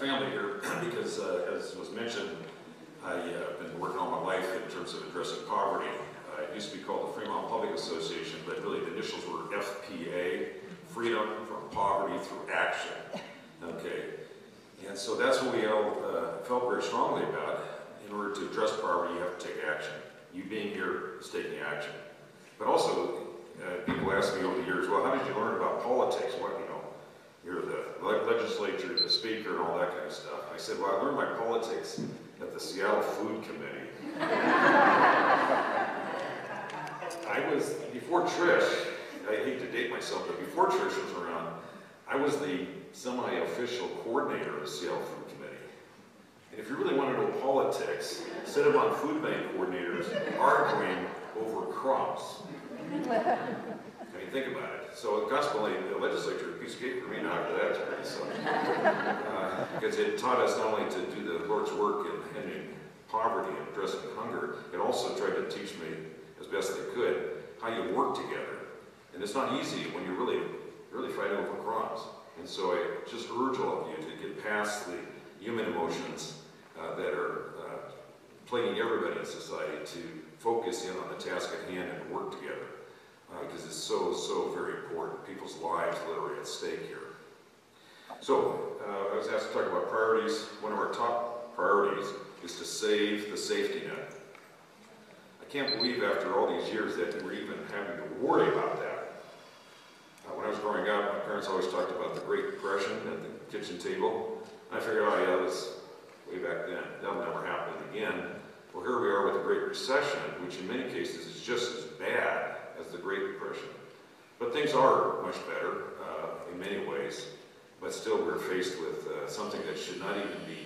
family here because, as was mentioned, I've been working all my life in terms of addressing poverty. It used to be called the Fremont Public Association, but really the initials were FPA, Freedom from Poverty Through Action. Okay, and so that's what we all felt very strongly about. In order to address poverty, you have to take action. You being here is taking action. But also, people ask me over the years, well, how did you learn about politics? What, you're the legislature, the speaker, and all that kind of stuff. I said, well, I learned my politics at the Seattle Food Committee. Before Trish, I hate to date myself, but before Trish was around, I was the semi-official coordinator of the Seattle Food Committee. And if you really want to know politics, set them on food bank coordinators arguing over crumbs. I mean, think about it. So consequently, the legislature is a piece of cake for me now after that experience. So, because it taught us not only to do the Lord's work in ending poverty and addressing hunger, it also tried to teach me, as best they could, how you work together. And it's not easy when you're really fighting over crumbs. And so I just urge all of you to get past the human emotions that are plaguing everybody in society, to focus in on the task at hand and work together. Because it's so very important. People's lives literally at stake here. So, I was asked to talk about priorities. One of our top priorities is to save the safety net. I can't believe after all these years that we're even having to worry about that. When I was growing up, my parents always talked about the Great Depression at the kitchen table. I figured, oh yeah, that was way back then. That'll never happen again. Well, here we are with the Great Recession, which in many cases is just as bad as the Great Depression. But things are much better in many ways, but still we're faced with something that should not even be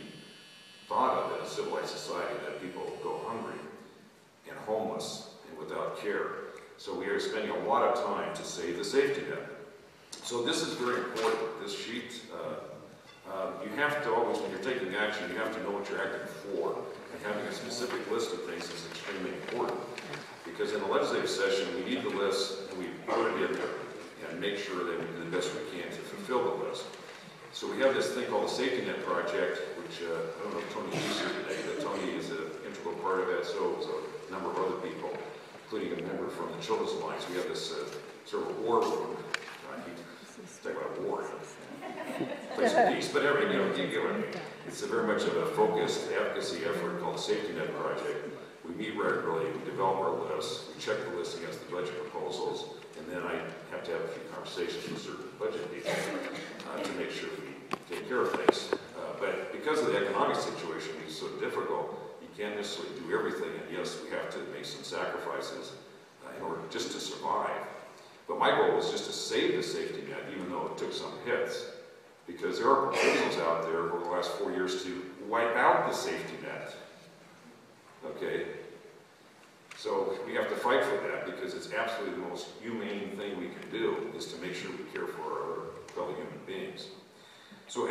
thought of in a civilized society, that people go hungry and homeless and without care. So we are spending a lot of time to save the safety net. So this is very important, this sheet. You have to always, when you're taking action, you have to know what you're acting for. And having a specific list of things is extremely important. Because in a legislative session, we need the list, and we put it in there and make sure that we do the best we can to fulfill the list. So we have this thing called the Safety Net Project, which I don't know if Tony is here today, but Tony is an integral part of that, so is a number of other people, including a member from the Children's Alliance. We have this sort of war room. I keep talking about war. Place of peace, but you get what I mean. It's very much of a focused advocacy effort called the Safety Net Project. We meet regularly, we develop our lists, we check the list against the budget proposals, and then I have to have a few conversations with certain budget people to make sure we take care of things. But because of the economic situation is so difficult, you can't necessarily do everything, and yes, we have to make some sacrifices in order just to survive. But my goal was just to save the safety net, even though it took some hits, because there are proposals out there over the last 4 years to wipe out the safety net. Okay? So we have to fight for that, because it's absolutely the most humane thing we can do, is to make sure we care for our fellow human beings. So